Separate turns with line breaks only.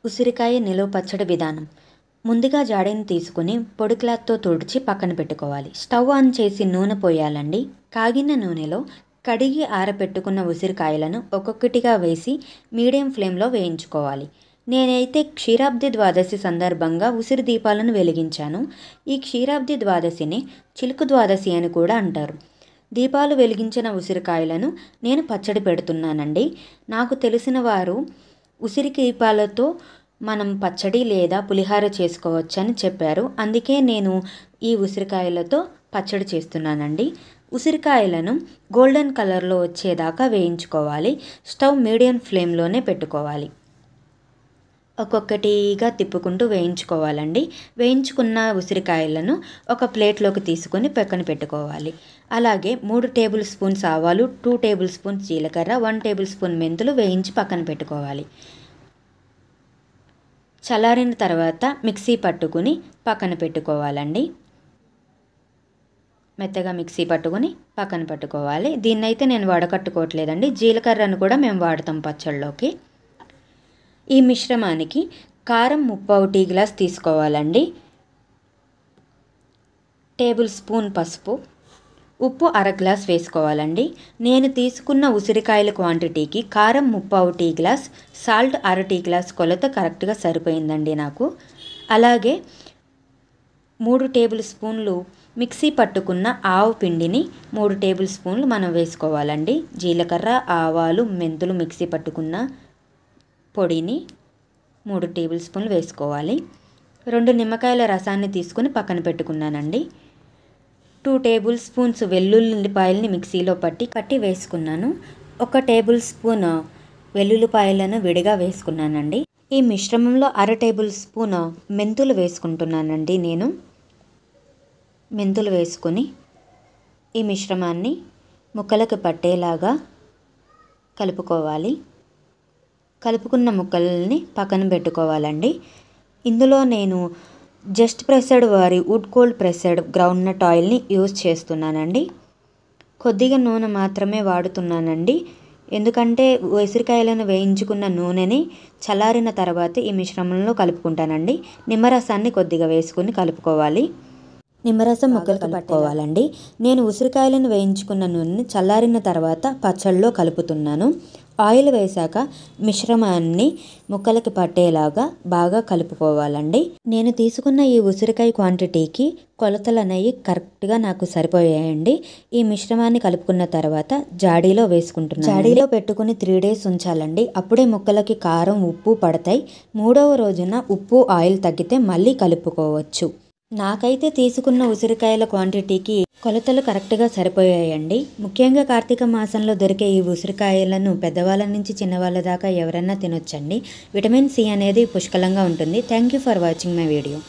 ఉసిరికాయ నిలువ పచ్చడి విధానం. ముందుగా జాడీని తీసుకుని పొడి క్లాత్తో తుడిచి పక్కన పెట్టుకోవాలి. స్టవ్ ఆన్ చేసి నూనె పోయాలండి. కాగిన నూనెలో కడిగి ఆరబెట్టుకున్న ఉసిరికాయలను ఒక్కొక్కటిగా వేసి మీడియం ఫ్లేమ్లో వేయించుకోవాలి. నేనైతే క్షీరాబ్ది ద్వాదశి సందర్భంగా ఉసిరి దీపాలను వెలిగించాను. ఈ క్షీరాబ్ది ద్వాదశిని చిలుకు ద్వాదశి అని కూడా అంటారు. దీపాలు వెలిగించిన ఉసిరికాయలను నేను పచ్చడి పెడుతున్నానండి. నాకు తెలిసిన వారు ఉసిరి దీపాలతో మనం పచ్చడి లేదా పులిహార చేసుకోవచ్చని చెప్పారు. అందుకే నేను ఈ ఉసిరికాయలతో పచ్చడి చేస్తున్నానండి. ఉసిరికాయలను గోల్డెన్ కలర్లో వచ్చేదాకా వేయించుకోవాలి. స్టవ్ మీడియం ఫ్లేమ్లోనే పెట్టుకోవాలి. ఒక్కొక్కటిగా తిప్పుకుంటూ వేయించుకోవాలండి. వేయించుకున్న ఉసిరికాయలను ఒక ప్లేట్లోకి తీసుకొని పక్కన పెట్టుకోవాలి. అలాగే 3 టేబుల్ స్పూన్స్ ఆవాలు, 2 టేబుల్ స్పూన్స్ జీలకర్ర, 1 టేబుల్ స్పూన్ మెంతులు వేయించి పక్కన పెట్టుకోవాలి. చల్లారిన తర్వాత మిక్సీ పట్టుకుని పక్కన పెట్టుకోవాలండి. మెత్తగా మిక్సీ పట్టుకుని పక్కన పెట్టుకోవాలి. దీన్నైతే నేను వడకట్టుకోవట్లేదండి. జీలకర్రను కూడా మేము వాడతాం పచ్చళ్ళలోకి. ఈ మిశ్రమానికి కారం 3/4 టీ గ్లాస్ తీసుకోవాలండి. టేబుల్ స్పూన్ పసుపు, ఉప్పు 1/2 గ్లాస్ వేసుకోవాలండి. నేను తీసుకున్న ఉసిరికాయల క్వాంటిటీకి కారం 3/4 tea glass, salt 1/2 tea glass కొలత కరెక్ట్గా సరిపోయిందండి నాకు. అలాగే 3 టేబుల్ స్పూన్లు మిక్సీ పట్టుకున్న ఆవు పిండిని 3 టేబుల్ స్పూన్లు మనం వేసుకోవాలండి. జీలకర్ర, ఆవాలు, మెంతులు మిక్సీ పట్టుకున్న పొడిని 3 టేబుల్ స్పూన్లు వేసుకోవాలి. 2 నిమ్మకాయల రసాన్ని తీసుకుని పక్కన పెట్టుకున్నానండి. 2 టేబుల్ స్పూన్స్ వెల్లుల్లిపాయలని మిక్సీలో పట్టి వేసుకున్నాను. 1 టేబుల్ స్పూన్ వెల్లుల్లిపాయలను విడిగా వేసుకున్నానండి. ఈ మిశ్రమంలో 1/2 టేబుల్ స్పూన్ మెంతులు వేసుకుంటున్నానండి. నేను మెంతులు వేసుకొని ఈ మిశ్రమాన్ని ముక్కలకు పట్టేలాగా కలుపుకోవాలి. కలుపుకున్న ముక్కల్ని పక్కన పెట్టుకోవాలండి. ఇందులో నేను జస్ట్ ప్రెస్డ్ వారి వుడ్ కోల్డ్ ప్రెస్డ్ గ్రౌండ్నట్ ఆయిల్ని యూజ్ చేస్తున్నానండి. కొద్దిగా నూనె మాత్రమే వాడుతున్నానండి. ఎందుకంటే ఉసిరికాయలను వేయించుకున్న నూనెని చల్లారిన తర్వాత ఈ మిశ్రమంలో కలుపుకుంటానండి. నిమ్మరసాన్ని కొద్దిగా వేసుకుని కలుపుకోవాలి. నిమ్మరసం ముక్కలకు పట్టుకోవాలండి. నేను ఉసిరికాయలను వేయించుకున్న నూనెని చల్లారిన తర్వాత పచ్చళ్ళలో కలుపుతున్నాను. ఆయిల్ వేశాక మిశ్రమాన్ని ముక్కలకి పట్టేలాగా బాగా కలుపుకోవాలండి. నేను తీసుకున్న ఈ ఉసిరికాయ క్వాంటిటీకి కొలతలు అనేవి కరెక్ట్గా నాకు సరిపోయాయండి. ఈ మిశ్రమాన్ని కలుపుకున్న తర్వాత జాడీలో వేసుకుంటున్నాను. జాడీలో పెట్టుకుని 3 days ఉంచాలండి. అప్పుడే ముక్కలకి కారం, ఉప్పు పడతాయి. 3వ రోజున ఉప్పు, ఆయిల్ తగ్గితే మళ్ళీ కలుపుకోవచ్చు. నాకైతే తీసుకున్న ఉసిరికాయల క్వాంటిటీకి కొలతలు కరెక్ట్గా సరిపోయాయండి. ముఖ్యంగా కార్తీక మాసంలో దొరికే ఈ ఉసిరికాయలను పెద్దవాళ్ళ నుంచి చిన్నవాళ్ళ దాకా ఎవరైనా తినొచ్చండి. విటమిన్ సి అనేది పుష్కలంగా ఉంటుంది. Thank you for watching my video.